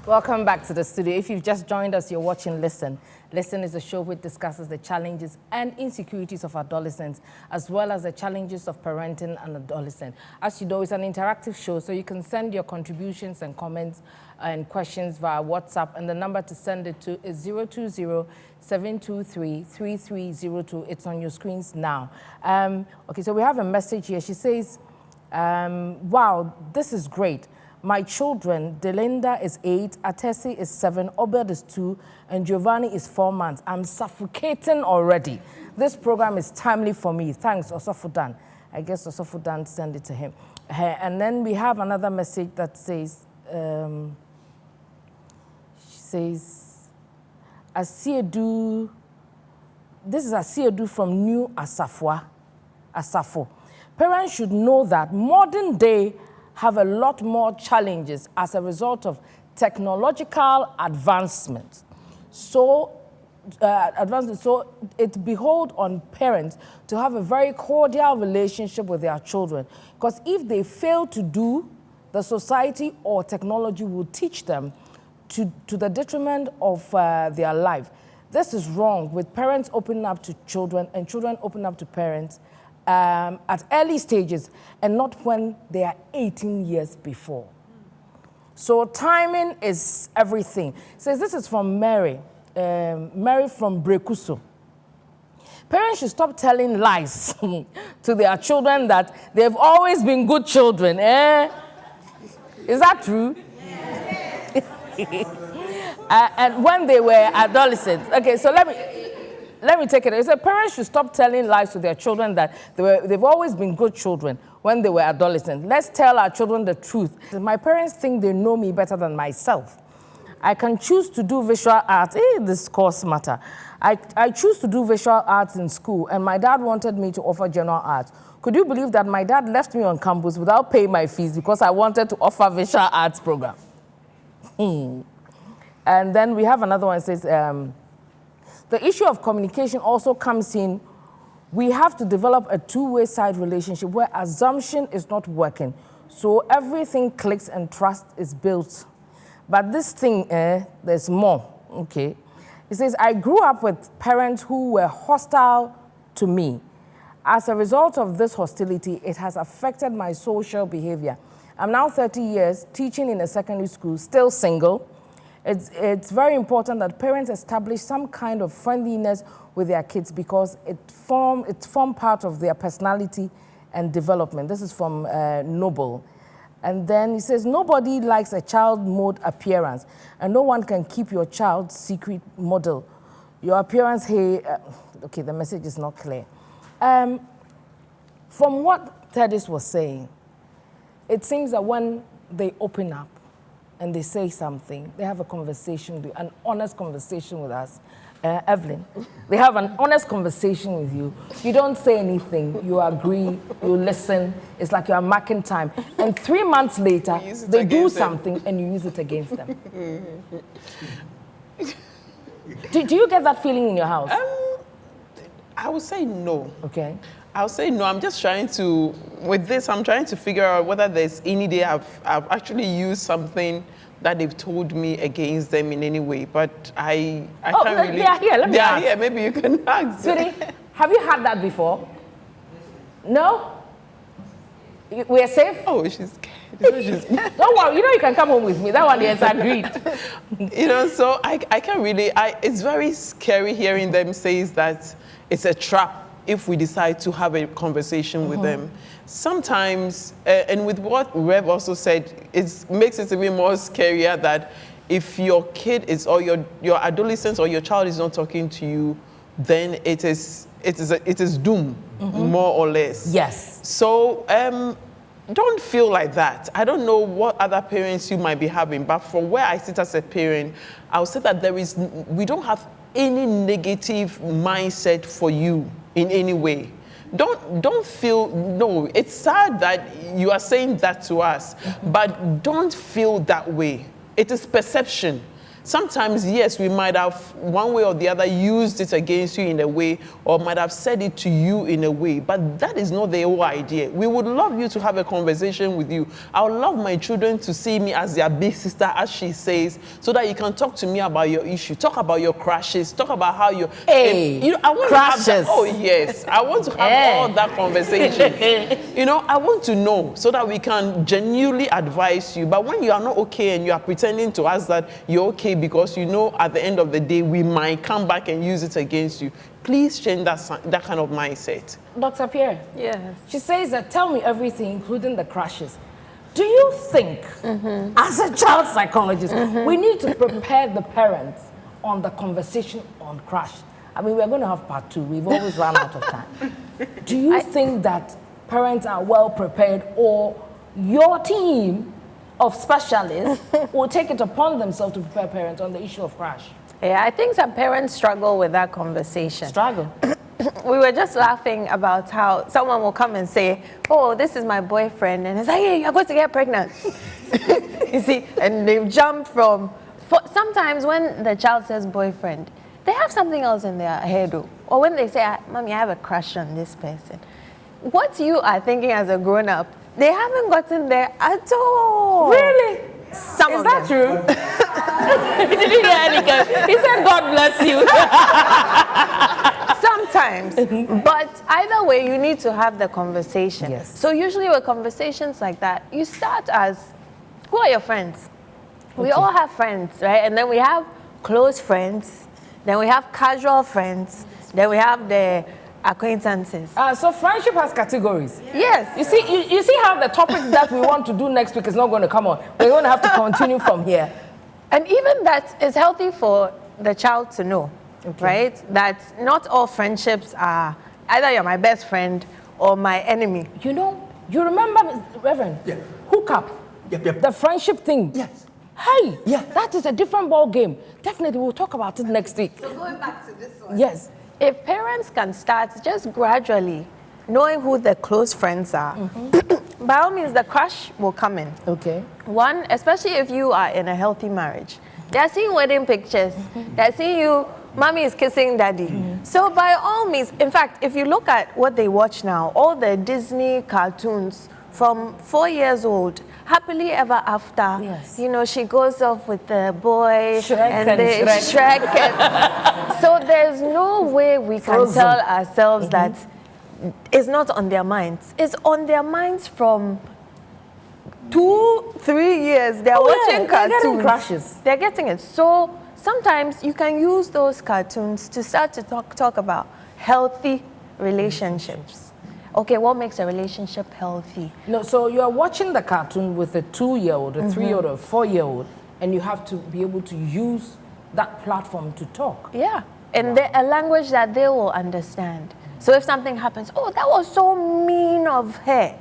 Welcome back to the studio. If you've just joined us, you're watching Listen. Listen is a show which discusses the challenges and insecurities of adolescents, as well as the challenges of parenting an adolescent. As you know, it's an interactive show, so you can send your contributions and comments and questions via WhatsApp, and the number to send it to is 020-723-3302. It's on your screens now. Okay, so we have a message here. She says, wow, this is great. My children, Delinda is 8, Atesi is 7, Obed is 2, and Giovanni is 4 months. I'm suffocating already. This program is timely for me. Thanks, Osofudan. I guess Osofudan send it to him. And then we have another message that says, she says, Asiedu, this is Asiedu from New Asafo. Parents should know that modern day have a lot more challenges as a result of technological advancement. So it behold on parents to have a very cordial relationship with their children, because if they fail to do, the society or technology will teach them to the detriment of their life. This is wrong, with parents opening up to children and children opening up to parents at early stages, and not when they are 18 years before. So timing is everything. It says this is from Mary, Mary from Brekuso. Parents should stop telling lies to their children that they've always been good children. Is that true? Yes. And when they were adolescents. Okay, so let me take it. It says parents should stop telling lies to their children that they've always been good children when they were adolescents. Let's tell our children the truth. My parents think they know me better than myself. I can choose to do visual arts. This course matter. I choose to do visual arts in school, and my dad wanted me to offer general arts. Could you believe that my dad left me on campus without paying my fees because I wanted to offer visual arts program? And then we have another one that says, the issue of communication also comes in. We have to develop a two-way side relationship where assumption is not working. So everything clicks and trust is built. But this thing, there's more, okay? It says, I grew up with parents who were hostile to me. As a result of this hostility, it has affected my social behavior. I'm now 30 years, teaching in a secondary school, still single. It's very important that parents establish some kind of friendliness with their kids, because it's formed part of their personality and development. This is from Noble. And then he says, nobody likes a child mode appearance, and no one can keep your child's secret model. Your appearance, okay, the message is not clear. From what Thaddeus was saying, it seems that when they open up and they say something, they have a conversation, an honest conversation with us. Evelyn, they have an honest conversation with you. You don't say anything, you agree, you listen. It's like you are marking time. And 3 months later, they do something and you use it against them. Do you get that feeling in your house? I would say no. Okay. I'll say no. I'm just trying to, with this, I'm trying to figure out whether there's any day I've actually used something that they've told me against them in any way. But I can't really. They are here. Let me ask. Here. Maybe you can ask. Sweetie, have you had that before? No? We're safe? Oh, she's scared. Don't worry. You can come home with me. That one is agreed. So I can't really. It's very scary hearing them say that it's a trap if we decide to have a conversation with them. Sometimes, and with what Rev also said, it makes it even more scarier that if your kid is, or your adolescent or your child is not talking to you, then it is doom, more or less. Yes. So don't feel like that. I don't know what other parents you might be having, but from where I sit as a parent, I would say that we don't have any negative mindset for you in any way. Don't feel, no, it's sad that you are saying that to us, but don't feel that way. It is perception. Sometimes, yes, we might have one way or the other used it against you in a way, or might have said it to you in a way, but that is not the whole idea. We would love you to have a conversation with you. I would love my children to see me as their big sister, as she says, so that you can talk to me about your issue, talk about your crashes, talk about how you... Hey, I want crashes. to have that, oh yes, I want to have all that conversation. I want to know so that we can genuinely advise you. But when you are not okay and you are pretending to us that you're okay because you know at the end of the day we might come back and use it against you, please change that kind of mindset. Dr. Pierre, Yes. she says that tell me everything, including the crashes. Do you think, as a child psychologist, we need to prepare the parents on the conversation on crash? I mean, we're going to have part 2. We've always run out of time. Do you think that parents are well prepared, or your team of specialists will take it upon themselves to prepare parents on the issue of crash? Yeah, I think some parents struggle with that conversation. Struggle. We were just laughing about how someone will come and say, oh, this is my boyfriend. And it's like, hey, you're going to get pregnant. You see, and they've jumped from... sometimes when the child says boyfriend, they have something else in their head. Or when they say, Mommy, I have a crush on this person. What you are thinking as a grown-up, they haven't gotten there at all. Really? Some Is of that them. true? He didn't hear any good. He said, God bless you. Sometimes. But either way, you need to have the conversation. Yes. So usually with conversations like that, you start as, who are your friends? We all have friends, right? And then we have close friends. Then we have casual friends. Then we have the acquaintances. So friendship has categories. Yes. You see how the topic that we want to do next week is not going to come on. We're going to have to continue from here. And even that is healthy for the child to know, right? That not all friendships are either you're my best friend or my enemy. You remember, Reverend? Yeah. Hook up. Yep. The friendship thing. Yes. Hey, Yeah. that is a different ball game. Definitely, we'll talk about it next week. So going back to this one. Yes. If parents can start just gradually knowing who their close friends are, by all means, the crush will come in. Okay. One, especially if you are in a healthy marriage. They're seeing wedding pictures. They're seeing you, mommy is kissing daddy. So by all means, in fact, if you look at what they watch now, all the Disney cartoons from 4 years old, happily ever after, Yes. she goes off with the boy Shrek and and they Shrek. Shrek. So there's no way we can Frozen. tell ourselves that it's not on their minds. It's on their minds from 2-3 years. They're watching They're cartoons. getting crashes. They're getting it. So sometimes you can use those cartoons to start to talk about healthy relationships. Okay, what makes a relationship healthy? No, so you're watching the cartoon with a 2-year-old, a 3-year-old, a 4-year-old, and you have to be able to use that platform to talk. Yeah, and a language that they will understand. So if something happens, oh, that was so mean of her.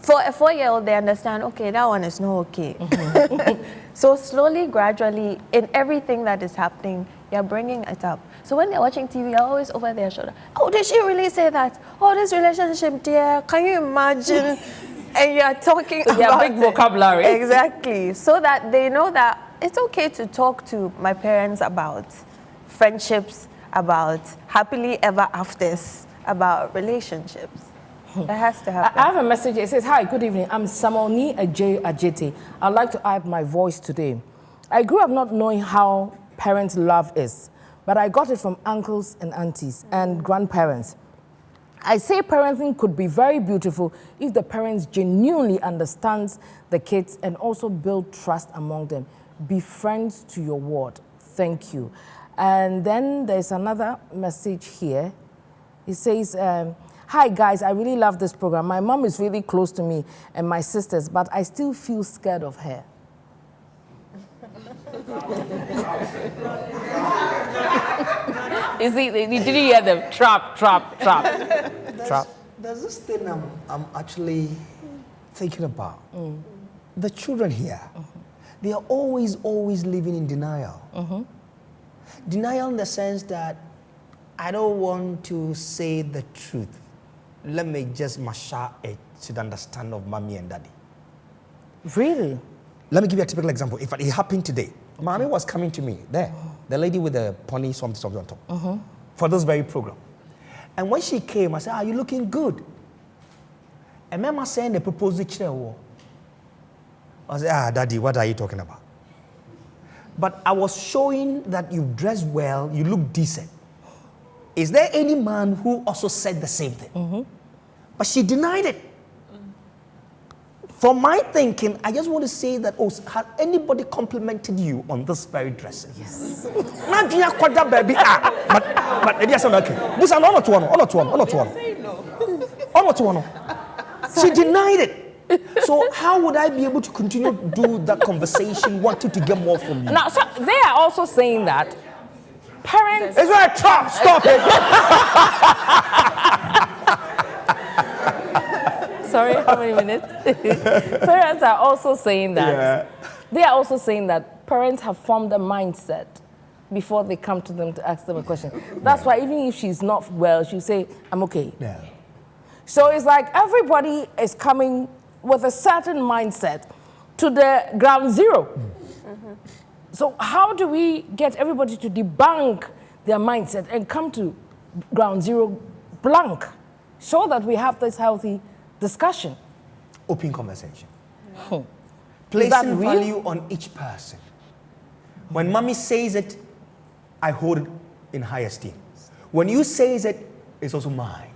For a 4-year-old, they understand, okay, that one is not okay. So slowly, gradually, in everything that is happening, you're bringing it up. So when they're watching TV, you're always over their shoulder. Oh, did she really say that? Oh, this relationship, dear, can you imagine? And you're talking about big vocabulary. Exactly. So that they know that it's okay to talk to my parents about friendships, about happily ever afters, about relationships. That has to happen. I have a message. It says, hi, good evening. I'm Samoni Ajete. I'd like to add my voice today. I grew up not knowing how parents' love is, but I got it from uncles and aunties and grandparents. I say parenting could be very beautiful if the parents genuinely understands the kids and also build trust among them. Be friends to your word. Thank you. And then there's another message here. It says, hi guys, I really love this program. My mom is really close to me and my sisters, but I still feel scared of her. You see, did you hear them? Trap. There's this thing I'm actually thinking about. The children here, they are always living in denial. Denial in the sense that I don't want to say the truth. Let me just mash it to the understanding of mommy and daddy. Really? let me give you a typical example. If it happened today, Mommy was coming to me, there, the lady with the pony, something on top, for this very program. And when she came, I said, "Are you looking good?" And Mama saying they proposed the chair. I said, Daddy, what are you talking about? But I was showing that you dress well, you look decent. Is there any man who also said the same thing? But she denied it. For my thinking, I just want to say that, has anybody complimented you on this very dressing? Yes. Not you are baby. But it is okay. This is not one. She denied it. So how would I be able to continue to do that conversation, wanting to get more from you? Now, so they are also saying that parents... It's very tough. Stop it. Sorry, how many minutes? Parents are also saying that. They are also saying that parents have formed a mindset before they come to them to ask them a question. That's why even if she's not well, she'll say, "I'm okay." Yeah. So it's like everybody is coming with a certain mindset to the ground zero. So how do we get everybody to debunk their mindset and come to ground zero blank so that we have this healthy discussion? Open conversation. Is that Placing real? value on each person. When Mommy says it, I hold it in high esteem. When you say it, it's also mine.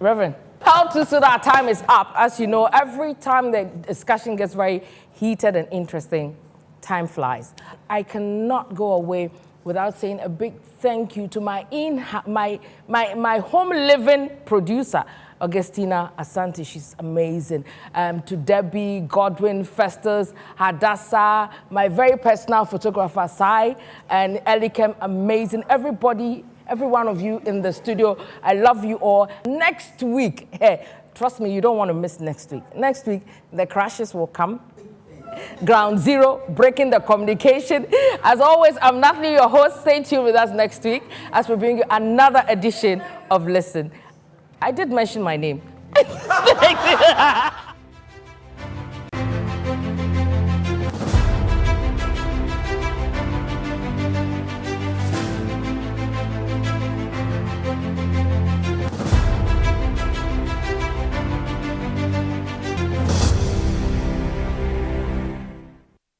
Reverend, how to so that time is up. As you know, every time the discussion gets very heated and interesting, time flies. I cannot go away without saying a big thank you to my home living producer, Augustina Asante. She's amazing. To Debbie, Godwin, Festus, Hadassah, my very personal photographer, Sai, and Elikem, amazing. Everybody, every one of you in the studio, I love you all. Next week, hey, trust me, you don't want to miss next week. Next week, the crashes will come. Ground zero, breaking the communication. As always, I'm Natalie, your host. Stay tuned with us next week as we bring you another edition of Listen. I did mention my name.